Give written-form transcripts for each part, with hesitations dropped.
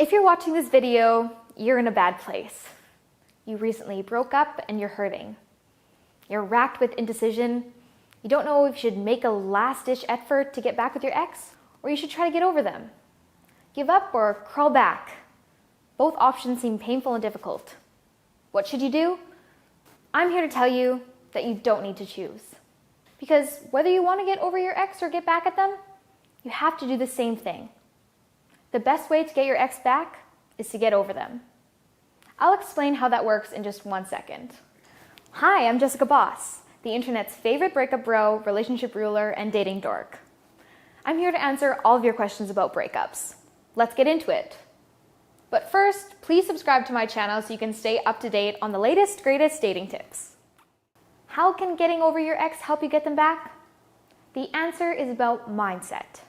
If you're watching this video, you're in a bad place. You recently broke up and you're hurting. You're racked with indecision. You don't know if you should make a last-ditch effort to get back with your ex, or you should try to get over them. Give up or crawl back. Both options seem painful and difficult. What should you do? I'm here to tell you that you don't need to choose. Because whether you want to get over your ex or get back at them, you have to do the same thing. The best way to get your ex back is to get over them. I'll explain how that works in just 1 second. Hi, I'm Jessica Boss, the internet's favorite breakup bro, relationship ruler, and dating dork. I'm here to answer all of your questions about breakups. Let's get into it. But first, please subscribe to my channel so you can stay up to date on the latest, greatest dating tips. How can getting over your ex help you get them back? The answer is about mindset.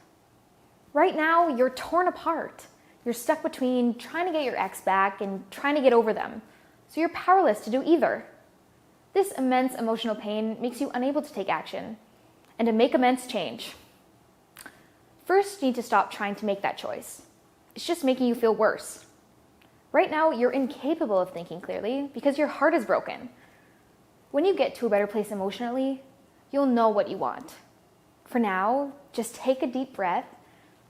Right now, you're torn apart. You're stuck between trying to get your ex back and trying to get over them, so you're powerless to do either. This immense emotional pain makes you unable to take action and to make immense change. First, you need to stop trying to make that choice. It's just making you feel worse. Right now, you're incapable of thinking clearly because your heart is broken. When you get to a better place emotionally, you'll know what you want. For now, just take a deep breath.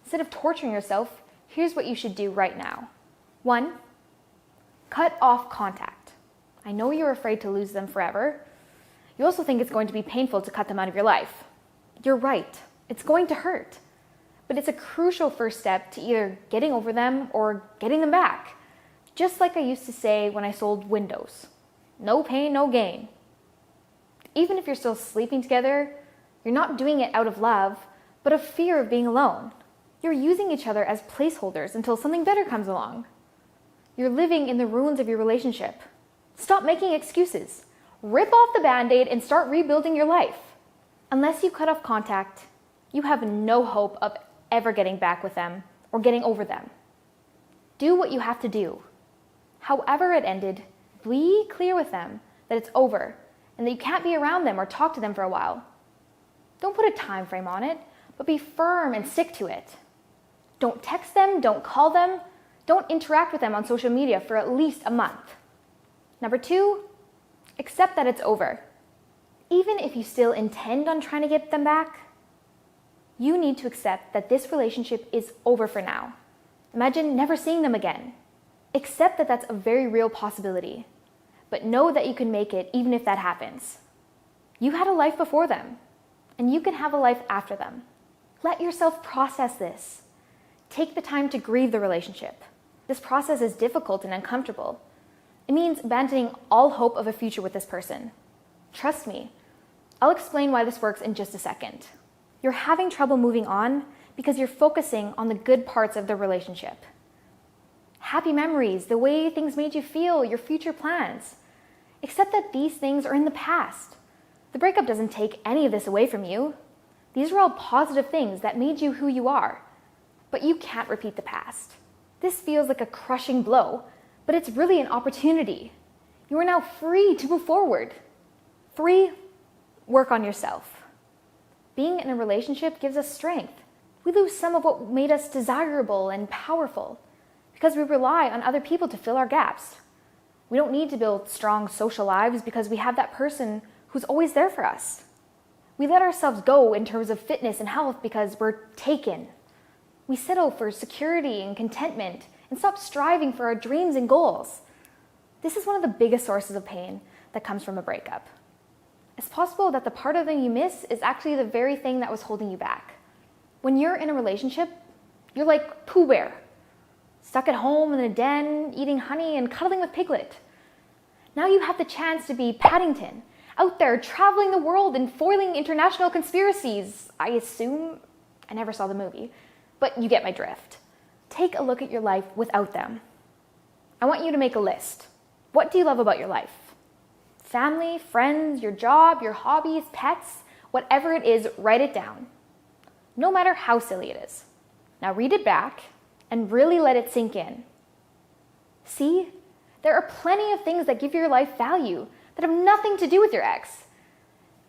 Instead of torturing yourself, here's what you should do right now. 1, cut off contact. I know you're afraid to lose them forever. You also think it's going to be painful to cut them out of your life. You're right, it's going to hurt. But it's a crucial first step to either getting over them or getting them back. Just like I used to say when I sold windows. No pain, no gain. Even if you're still sleeping together, you're not doing it out of love, but of fear of being alone. You're using each other as placeholders until something better comes along. You're living in the ruins of your relationship. Stop making excuses. Rip off the bandaid and start rebuilding your life. Unless you cut off contact, you have no hope of ever getting back with them or getting over them. Do what you have to do. However it ended, be clear with them that it's over and that you can't be around them or talk to them for a while. Don't put a time frame on it, but be firm and stick to it. Don't text them, don't call them, don't interact with them on social media for at least a month. Number 2, accept that it's over. Even if you still intend on trying to get them back, you need to accept that this relationship is over for now. Imagine never seeing them again. Accept that that's a very real possibility, but know that you can make it even if that happens. You had a life before them, and you can have a life after them. Let yourself process this. Take the time to grieve the relationship. This process is difficult and uncomfortable. It means abandoning all hope of a future with this person. Trust me, I'll explain why this works in just a second. You're having trouble moving on because you're focusing on the good parts of the relationship. Happy memories, the way things made you feel, your future plans. Accept that these things are in the past. The breakup doesn't take any of this away from you. These are all positive things that made you who you are. But you can't repeat the past. This feels like a crushing blow, but it's really an opportunity. You are now free to move forward. 3, work on yourself. Being in a relationship gives us strength. We lose some of what made us desirable and powerful because we rely on other people to fill our gaps. We don't need to build strong social lives because we have that person who's always there for us. We let ourselves go in terms of fitness and health because we're taken. We settle for security and contentment and stop striving for our dreams and goals. This is one of the biggest sources of pain that comes from a breakup. It's possible that the part of them you miss is actually the very thing that was holding you back. When you're in a relationship, you're like Pooh Bear, stuck at home in a den, eating honey and cuddling with Piglet. Now you have the chance to be Paddington, out there traveling the world and foiling international conspiracies. I assume, I never saw the movie, but you get my drift. Take a look at your life without them. I want you to make a list. What do you love about your life? Family, friends, your job, your hobbies, pets, whatever it is, write it down. No matter how silly it is. Now read it back and really let it sink in. See, there are plenty of things that give your life value that have nothing to do with your ex.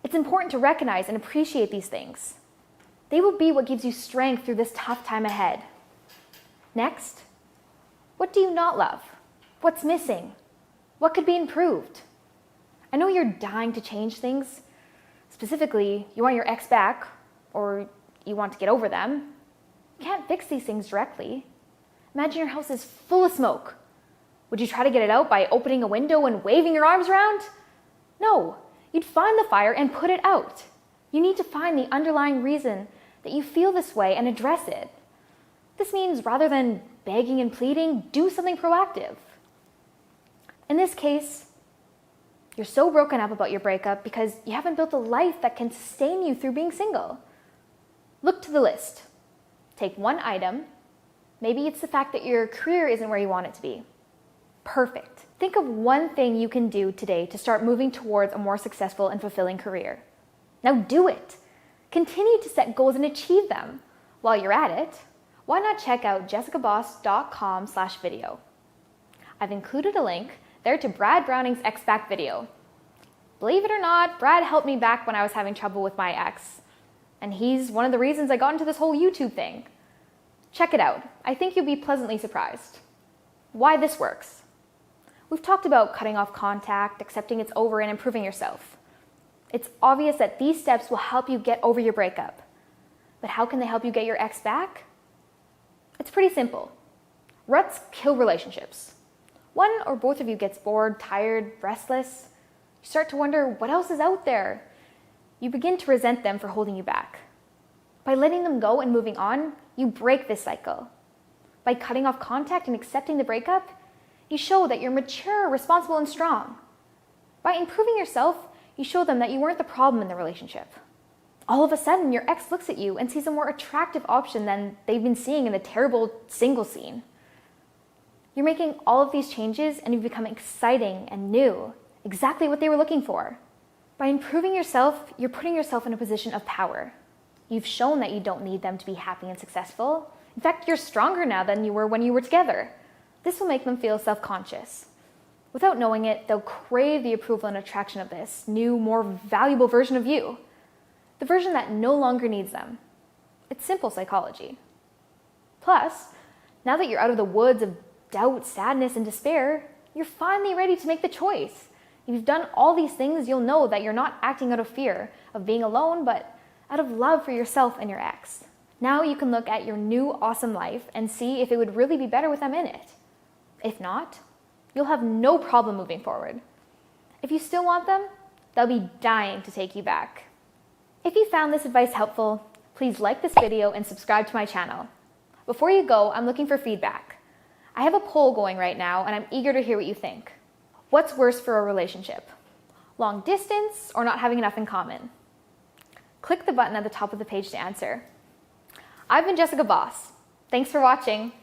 It's important to recognize and appreciate these things. They will be what gives you strength through this tough time ahead. Next, What do you not love? What's missing? What could be improved? I know you're dying to change things. Specifically, you want your ex back, or you want to get over them. You can't fix these things directly. Imagine your house is full of smoke. Would you try to get it out by opening a window and waving your arms around? No, you'd find the fire and put it out. You need to find the underlying reason that you feel this way and address it. This means rather than begging and pleading, do something proactive. In this case, you're so broken up about your breakup because you haven't built a life that can sustain you through being single. Look to the list. Take one item. Maybe it's the fact that your career isn't where you want it to be. Perfect. Think of one thing you can do today to start moving towards a more successful and fulfilling career. Now do it. Continue to set goals and achieve them. While you're at it, why not check out jessicaboss.com/video. I've included a link there to Brad Browning's Ex Back video. Believe it or not, Brad helped me back when I was having trouble with my ex. And he's one of the reasons I got into this whole YouTube thing. Check it out. I think you'll be pleasantly surprised. Why this works. We've talked about cutting off contact, accepting it's over, and improving yourself. It's obvious that these steps will help you get over your breakup. But how can they help you get your ex back? It's pretty simple. Ruts kill relationships. One or both of you gets bored, tired, restless. You start to wonder what else is out there. You begin to resent them for holding you back. By letting them go and moving on, you break this cycle. By cutting off contact and accepting the breakup, you show that you're mature, responsible, and strong. By improving yourself, you show them that you weren't the problem in the relationship. All of a sudden, your ex looks at you and sees a more attractive option than they've been seeing in the terrible single scene. You're making all of these changes and you've become exciting and new, exactly what they were looking for. By improving yourself, you're putting yourself in a position of power. You've shown that you don't need them to be happy and successful. In fact, you're stronger now than you were when you were together. This will make them feel self-conscious. Without knowing it, they'll crave the approval and attraction of this new, more valuable version of you. The version that no longer needs them. It's simple psychology. Plus, now that you're out of the woods of doubt, sadness, and despair, you're finally ready to make the choice. If you've done all these things, you'll know that you're not acting out of fear of being alone, but out of love for yourself and your ex. Now you can look at your new awesome life and see if it would really be better with them in it. If not, you'll have no problem moving forward. If you still want them, they'll be dying to take you back. If you found this advice helpful, please like this video and subscribe to my channel. Before you go, I'm looking for feedback. I have a poll going right now and I'm eager to hear what you think. What's worse for a relationship? Long distance or not having enough in common? Click the button at the top of the page to answer. I've been Jessica Boss. Thanks for watching.